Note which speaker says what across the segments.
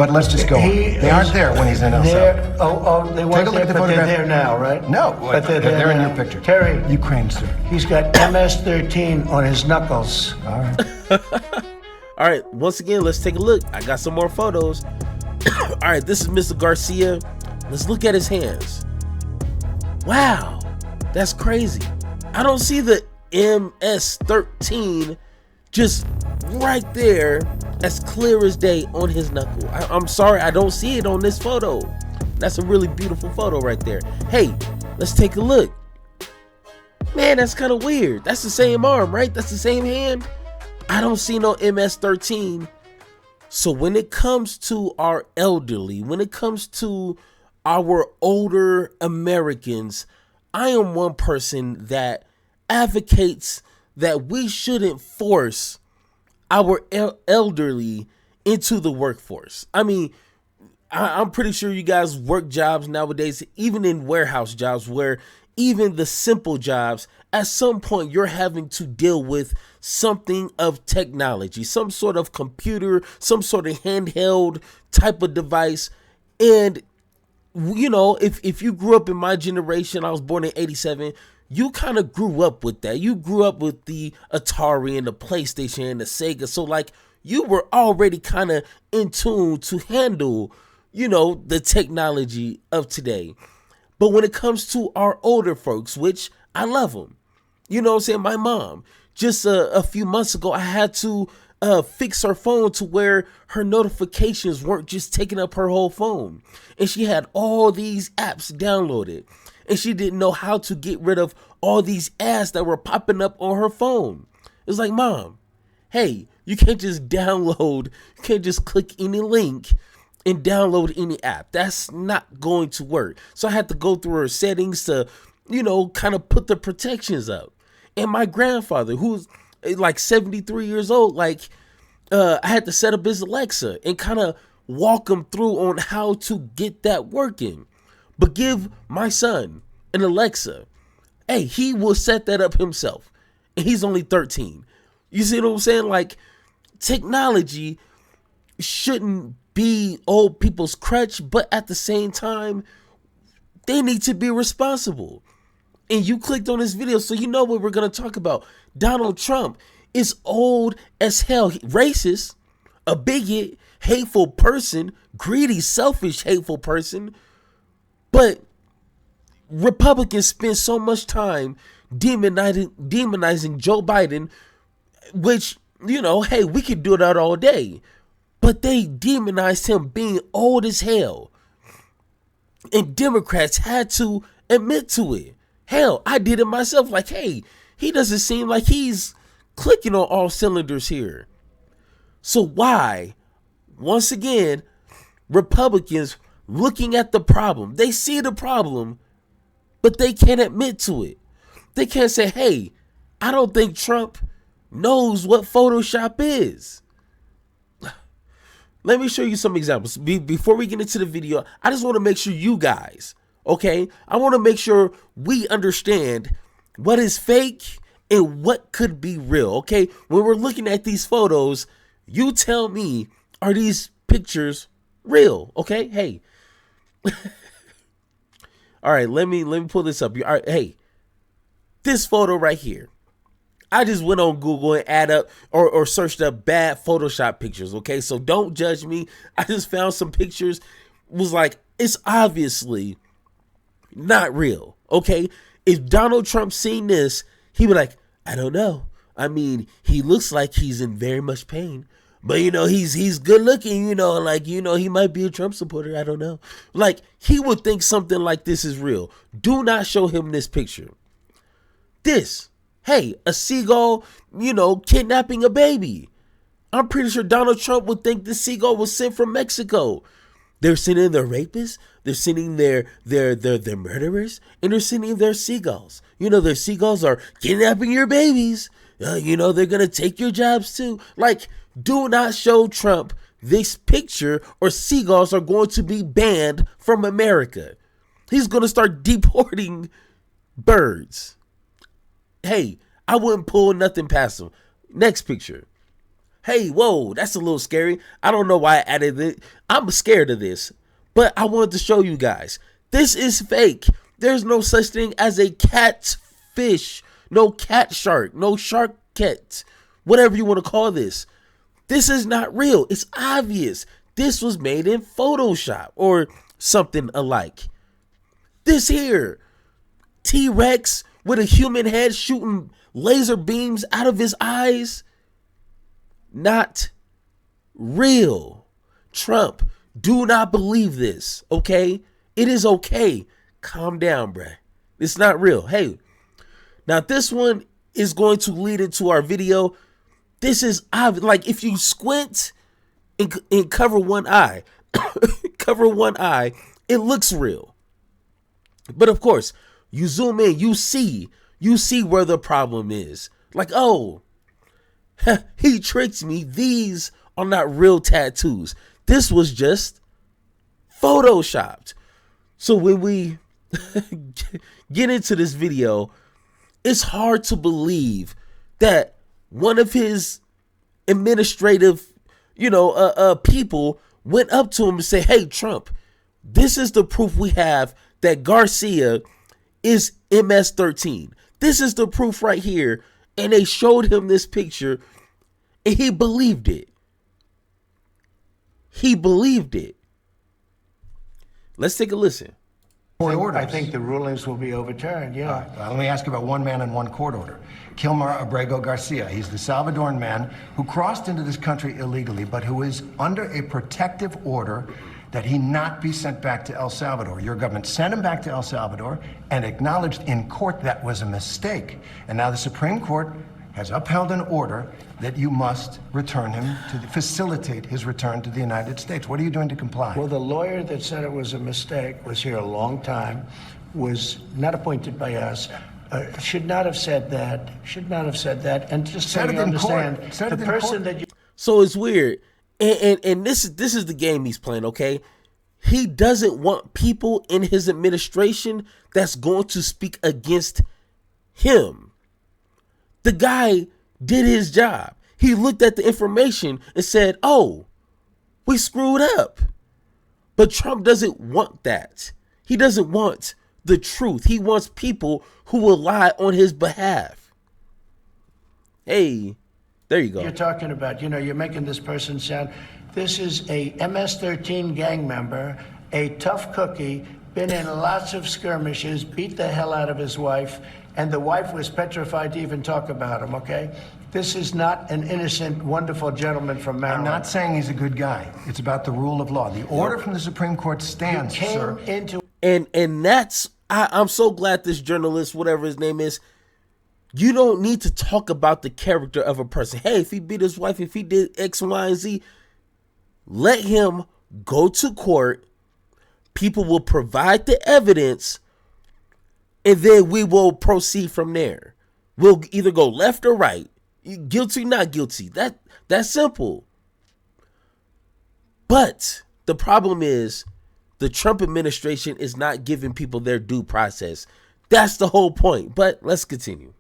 Speaker 1: But let's just go on. They aren't there when he's in El Salvador.
Speaker 2: They weren't there, but they're there now, right?
Speaker 1: No,
Speaker 2: but
Speaker 1: they're in your picture.
Speaker 2: Terry.
Speaker 1: Ukraine, sir.
Speaker 2: He's got MS-13 on his knuckles.
Speaker 1: All right.
Speaker 3: All right, once again, let's take a look. I got some more photos. All right, this is Mr. Garcia. Let's look at his hands. Wow, that's crazy. I don't see the MS-13 just right there as clear as day on his knuckle. I'm sorry, I don't see it on this photo. That's a really beautiful photo right there. Hey, let's take a look. Man, that's kind of weird. That's the same arm, right? That's the same hand. I don't see no MS-13. So when it comes to our elderly, when it comes to our older Americans, I am one person that advocates that we shouldn't force our elderly into the workforce. I mean, I'm pretty sure you guys work jobs nowadays, even in warehouse jobs, where even the simple jobs, at some point you're having to deal with something of technology, some sort of computer, some sort of handheld type of device. And, you know, if you grew up in my generation, I was born in 87, you kind of grew up with that. You grew up with the Atari and the PlayStation and the Sega. So like you were already kind of in tune to handle, you know, the technology of today. But when it comes to our older folks, which I love them, you know what I'm saying? My mom, just a few months ago, I had to fix her phone to where her notifications weren't just taking up her whole phone. And she had all these apps downloaded. And she didn't know how to get rid of all these ads that were popping up on her phone. It was like, Mom, hey, you can't just download, you can't just click any link and download any app. That's not going to work. So I had to go through her settings to, you know, kind of put the protections up. And my grandfather, who's like 73 years old, like I had to set up his Alexa and kind of walk him through on how to get that working. But give my son an Alexa, hey, he will set that up himself. And he's only 13. You see what I'm saying? Like, technology shouldn't be old people's crutch, but at the same time, they need to be responsible. And you clicked on this video, so you know what we're going to talk about. Donald Trump is old as hell, racist, a bigot, hateful person, greedy, selfish, hateful person. But Republicans spend so much time demonizing Joe Biden, which, you know, hey, we could do that all day. But they demonized him being old as hell. And Democrats had to admit to it. Hell, I did it myself. Like, hey, he doesn't seem like he's clicking on all cylinders here. So why, once again, Republicans looking at the problem, they see the problem, but they can't admit to it. They can't say, hey, I don't think Trump knows what Photoshop is. Let me show you some examples. Before we get into the video, I just want to make sure you guys, okay, I want to make sure we understand what is fake and what could be real, okay? When we're looking at these photos, you tell me, are these pictures real, okay? Hey. All right, let me pull this up. All right, hey, this photo right here. I just went on Google and add up or searched up bad Photoshop pictures, okay? So don't judge me. I just found some pictures, was like, it's obviously not real, okay? If Donald Trump seen this, he would like, I don't know. I mean, he looks like he's in very much pain. But, you know, he's good looking, you know, like, you know, he might be a Trump supporter. I don't know. Like, he would think something like this is real. Do not show him this picture. This. Hey, a seagull, you know, kidnapping a baby. I'm pretty sure Donald Trump would think the seagull was sent from Mexico. They're sending their rapists, they're sending their murderers, and they're sending their seagulls. You know, their seagulls are kidnapping your babies. You know, they're going to take your jobs too. Like, do not show Trump this picture or seagulls are going to be banned from America. He's going to start deporting birds. Hey, I wouldn't pull nothing past him. Next picture. Hey, whoa, that's a little scary. I don't know why I added it. I'm scared of this, but I wanted to show you guys. This is fake. There's no such thing as a catfish, no cat shark, no shark cat, whatever you want to call this. This is not real. It's obvious. This was made in Photoshop or something alike. This here, T-Rex with a human head shooting laser beams out of his eyes, not real. Trump, do not believe this, okay? It is okay. Calm down, bruh. It's not real. Hey, now this one is going to lead into our video. This is obvious. Like if you squint and cover one eye, cover one eye, it looks real. But of course, you zoom in, you see where the problem is. Like, oh, he tricked me. These are not real tattoos. This was just photoshopped. So when we get into this video, it's hard to believe that one of his administrative, people went up to him and said, hey, Trump, this is the proof we have that Garcia is MS-13. This is the proof right here. And they showed him this picture and he believed it. He believed it. Let's take a listen.
Speaker 2: I think the rulings will be overturned, yeah.
Speaker 1: Let me ask you about one man and one court order. Kilmar Abrego Garcia. He's the Salvadoran man who crossed into this country illegally, but who is under a protective order that he not be sent back to El Salvador. Your government sent him back to El Salvador and acknowledged in court that was a mistake. And now the Supreme Court has upheld an order that you must return him facilitate his return to the United States. What are you doing to comply?
Speaker 2: Well, the lawyer that said it was a mistake was here a long time, was not appointed by us, should not have said that, and just so you understand, the person that you...
Speaker 3: So it's weird, and this is the game he's playing, okay? He doesn't want people in his administration that's going to speak against him. The guy did his job. He looked at the information and said, oh, we screwed up. But Trump doesn't want that. He doesn't want the truth. He wants people who will lie on his behalf. Hey, there you go.
Speaker 2: You're talking about, you're making this person sound, this is a MS-13 gang member, a tough cookie, been in lots of skirmishes, beat the hell out of his wife, and the wife was petrified to even talk about him, okay? This is not an innocent, wonderful gentleman from Maryland.
Speaker 1: I'm not saying he's a good guy. It's about the rule of law. The order from the Supreme Court stands, sir.
Speaker 3: And that's, I'm so glad this journalist, whatever his name is, you don't need to talk about the character of a person. Hey, if he beat his wife, if he did X, Y, and Z, let him go to court. People will provide the evidence, and then we will proceed from there. We'll either go left or right. Guilty, not guilty. That's simple. But the problem is the Trump administration is not giving people their due process. That's the whole point. But let's continue.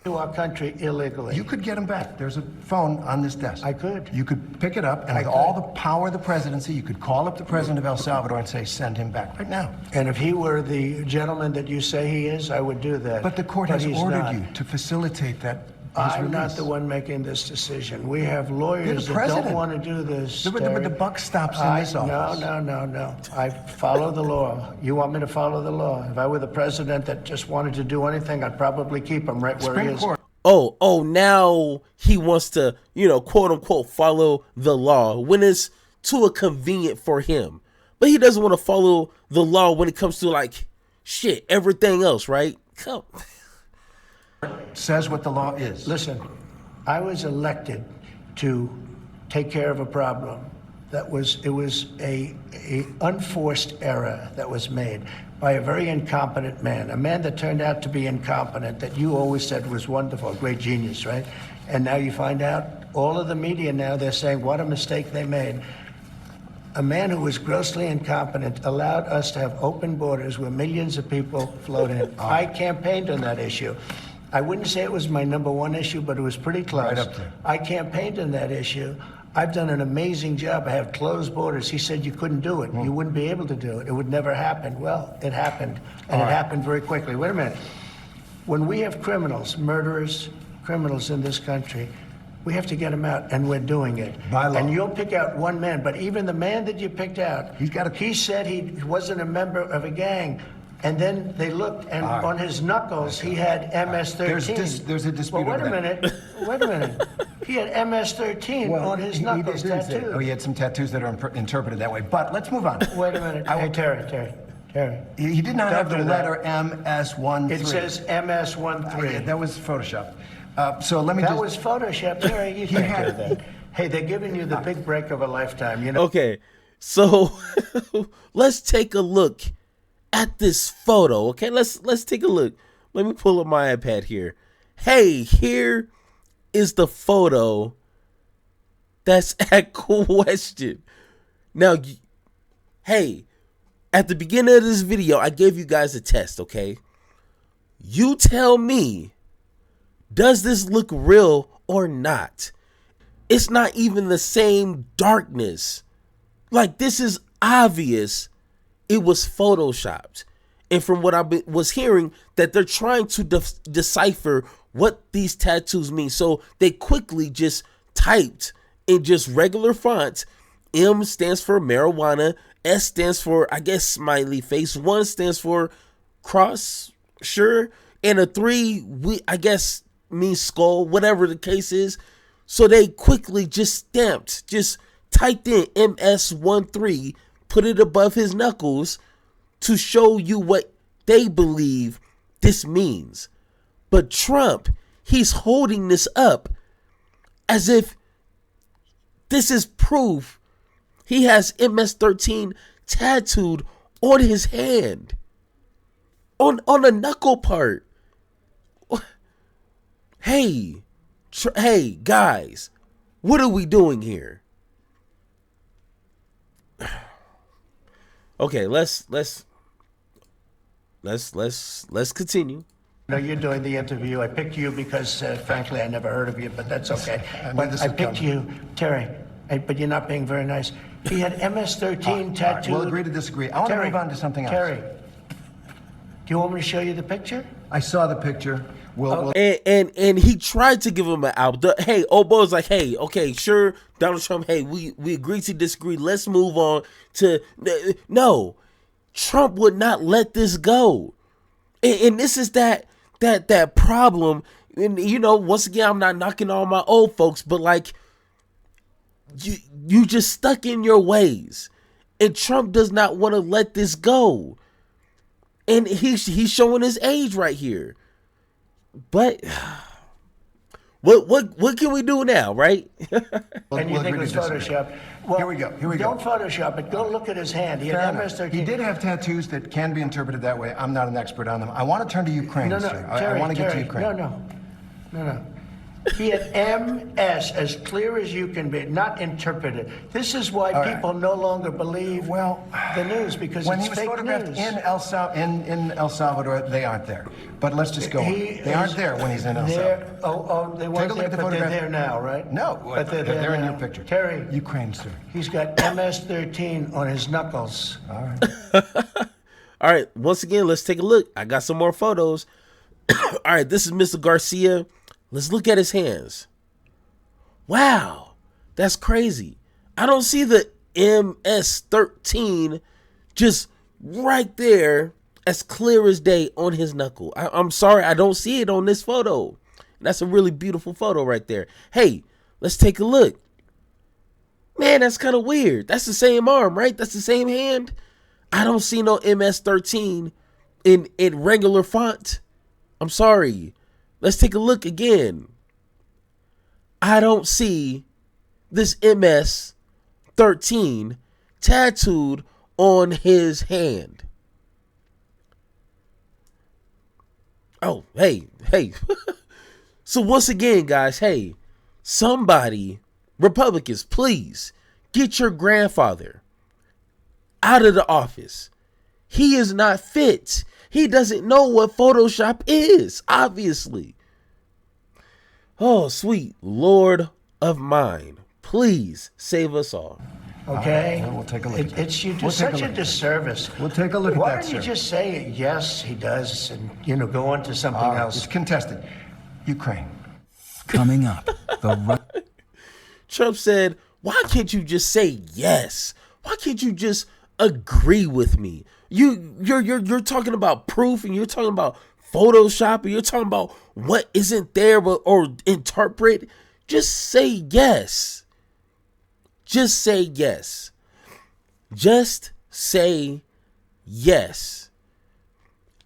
Speaker 2: To our country illegally.
Speaker 1: You could get him back. There's a phone on this desk.
Speaker 2: I could.
Speaker 1: You could pick it up, and with all the power of the presidency, you could call up the president of El Salvador and say, send him back right now.
Speaker 2: And if he were the gentleman that you say he is, I would do that.
Speaker 1: But the court has ordered you to facilitate that.
Speaker 2: I'm not the one making this decision. We have lawyers that don't want to do this.
Speaker 1: But the buck stops in this office.
Speaker 2: No. I follow the law. You want me to follow the law? If I were the president that just wanted to do anything, I'd probably keep him right where he is.
Speaker 3: Oh, now he wants to, quote unquote, follow the law when it's too convenient for him. But he doesn't want to follow the law when it comes to everything else, right? Come.
Speaker 1: Says what the law is.
Speaker 2: Listen, I was elected to take care of a problem. It was a unforced error that was made by a very incompetent man, a man that turned out to be incompetent, that you always said was wonderful, a great genius, right? And now you find out, all of the media now, they're saying what a mistake they made. A man who was grossly incompetent allowed us to have open borders where millions of people flowed in. I campaigned on that issue. I wouldn't say it was my number one issue, but it was pretty close.
Speaker 1: Right up there.
Speaker 2: I campaigned on that issue. I've done an amazing job. I have closed borders. He said you couldn't do it. You wouldn't be able to do it. It would never happen. Well, it happened, and it happened very quickly. Wait a minute. When we have criminals, murderers, criminals in this country, we have to get them out, and we're doing it.
Speaker 1: By law.
Speaker 2: And you'll pick out one man, but even the man that you picked out, he said he wasn't a member of a gang. And then they looked, and on his knuckles, he had MS-13.
Speaker 1: There's a dispute
Speaker 2: Well, wait
Speaker 1: over
Speaker 2: a
Speaker 1: that.
Speaker 2: minute. Wait a minute. He had MS-13 on his knuckles
Speaker 1: didn't say it.
Speaker 2: tattooed.
Speaker 1: Oh, he had some tattoos that are interpreted that way. But let's move on.
Speaker 2: Wait a minute. Hey, Terry.
Speaker 1: He did not
Speaker 2: Don't
Speaker 1: have the
Speaker 2: do that.
Speaker 1: letter MS-13.
Speaker 2: It says MS-13.
Speaker 1: Yeah, that was Photoshop. So let me
Speaker 2: That
Speaker 1: just...
Speaker 2: was Photoshop. Terry, you can't do that. Hey, they're giving you the big break of a lifetime, you know?
Speaker 3: Okay, so let's take a look at this photo. Okay, let's take a look. Let me pull up my iPad here. Hey, here is the photo that's at question. Now, hey, at the beginning of this video, I gave you guys a test, okay? You tell me, does this look real or not? It's not even the same darkness. Like, this is obvious it was photoshopped. And from what I was hearing, that they're trying to decipher what these tattoos mean. So they quickly just typed in just regular font. M stands for marijuana. S stands for, I guess, smiley face. 1 stands for cross, sure. And a 3, I guess, means skull, whatever the case is. So they quickly just typed in MS-13, put it above his knuckles to show you what they believe this means. But Trump, he's holding this up as if this is proof he has MS-13 tattooed on his hand, on the knuckle part. Hey, guys, what are we doing here? Okay, let's continue.
Speaker 2: No, you're doing the interview. I picked you because, frankly, I never heard of you, but that's okay. But
Speaker 1: this
Speaker 2: I
Speaker 1: would
Speaker 2: picked
Speaker 1: come.
Speaker 2: you, Terry, but you're not being very nice. He had MS-13 tattooed.
Speaker 1: We'll agree to disagree. I want to move on to something else.
Speaker 2: Terry, do you want me to show you the picture?
Speaker 1: I saw the picture. We'll
Speaker 3: And he tried to give him an out. Hey, Obo's like, hey, okay, sure, Donald Trump, hey, we agree to disagree. Let's move on to... No, Trump would not let this go. And this is that problem. And, you know, once again, I'm not knocking all my old folks, but like, you just stuck in your ways. And Trump does not want to let this go. And he's showing his age right here. But what can we do now, right?
Speaker 2: And you think it was Photoshop? Well,
Speaker 1: Here we go.
Speaker 2: Don't Photoshop it. Go look at his hand. He had MS-13.
Speaker 1: He did have tattoos that can be interpreted that way. I'm not an expert on them. I want to turn to Ukraine,
Speaker 2: No,
Speaker 1: sir.
Speaker 2: Terry,
Speaker 1: I want to get to
Speaker 2: Terry,
Speaker 1: Ukraine.
Speaker 2: No. He had MS as clear as you can be, not interpreted. This is why people no longer believe the news, because
Speaker 1: when
Speaker 2: it's
Speaker 1: he was
Speaker 2: fake
Speaker 1: photographed
Speaker 2: news.
Speaker 1: in El Salvador, they aren't there. But let's just go on. They aren't there when he's in El Salvador.
Speaker 2: Oh, they weren't there, but they're there now, right?
Speaker 1: No,
Speaker 2: but they're
Speaker 1: they're in
Speaker 2: now.
Speaker 1: your picture.
Speaker 2: Terry,
Speaker 1: Ukraine, sir.
Speaker 2: he's got MS-13 on his knuckles.
Speaker 1: All right.
Speaker 3: All right, once again, let's take a look. I got some more photos. All right, this is Mr. Garcia. Let's look at his hands. Wow, that's crazy. I don't see the MS-13 just right there as clear as day on his knuckle. I'm sorry, I don't see it on this photo. That's a really beautiful photo right there. Hey, let's take a look. Man, that's kind of weird. That's the same arm, right? That's the same hand. I don't see no MS-13 in regular font. I'm sorry. Let's take a look again. I don't see this MS-13 tattooed on his hand. Oh, hey. So once again, guys, hey, somebody, Republicans, please get your grandfather out of the office. He is not fit. He doesn't know what Photoshop is, obviously. Oh, sweet Lord of mine, please save us all.
Speaker 2: Okay?
Speaker 1: Well, we'll take a look at that.
Speaker 2: It's you do
Speaker 1: We'll take a
Speaker 2: such a
Speaker 1: look at that.
Speaker 2: disservice.
Speaker 1: We'll take a look at
Speaker 2: Why
Speaker 1: that,
Speaker 2: don't you
Speaker 1: sir.
Speaker 2: just say, yes, he does, and, go on to something else?
Speaker 1: It's contested. Ukraine.
Speaker 4: Coming up,
Speaker 3: Trump said, why can't you just say yes? Why can't you just agree with me? You're talking about proof, and you're talking about Photoshop, and you're talking about what isn't there or interpret. Just say yes. Just say yes. Just say yes.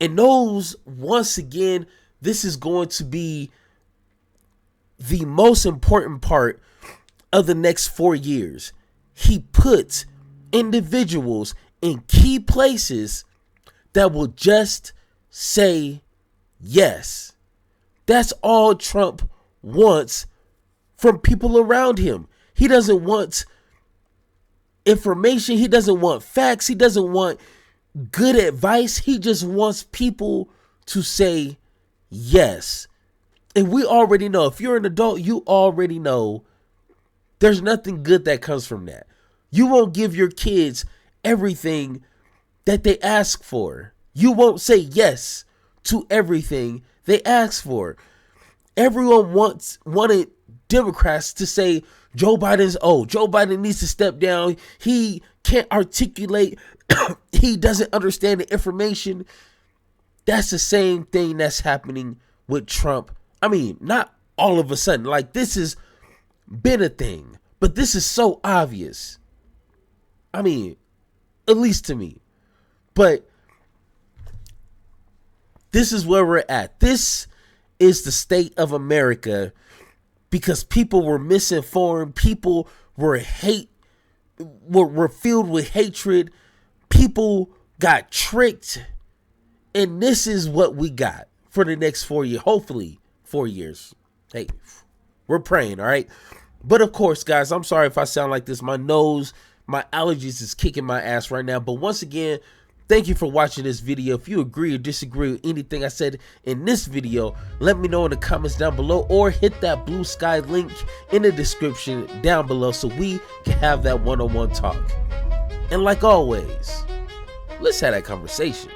Speaker 3: And knows, once again, this is going to be the most important part of the next 4 years. He puts individuals in key places that will just say yes. That's all Trump wants from people around him. He doesn't want information. He doesn't want facts. He doesn't want good advice. He just wants people to say yes. And we already know, if you're an adult, you already know there's nothing good that comes from that. You won't give your kids everything that they ask for. You won't say yes to everything they ask for. Everyone wanted Democrats to say Joe Biden needs to step down. He can't articulate. He doesn't understand the information. That's the same thing that's happening with Trump. I mean, not all of a sudden. Like, this has been a thing, but this is so obvious. I mean, at least to me. But this is where we're at. This is the state of America because people were misinformed. People were were filled with hatred. People got tricked. And this is what we got for the next 4 years. Hopefully 4 years. Hey, we're praying, all right? But of course, guys, I'm sorry if I sound like this. My nose, my allergies is kicking my ass right now. But once again, thank you for watching this video. If you agree or disagree with anything I said in this video, let me know in the comments down below, or hit that blue sky link in the description down below so we can have that one-on-one talk. And like always, let's have that conversation.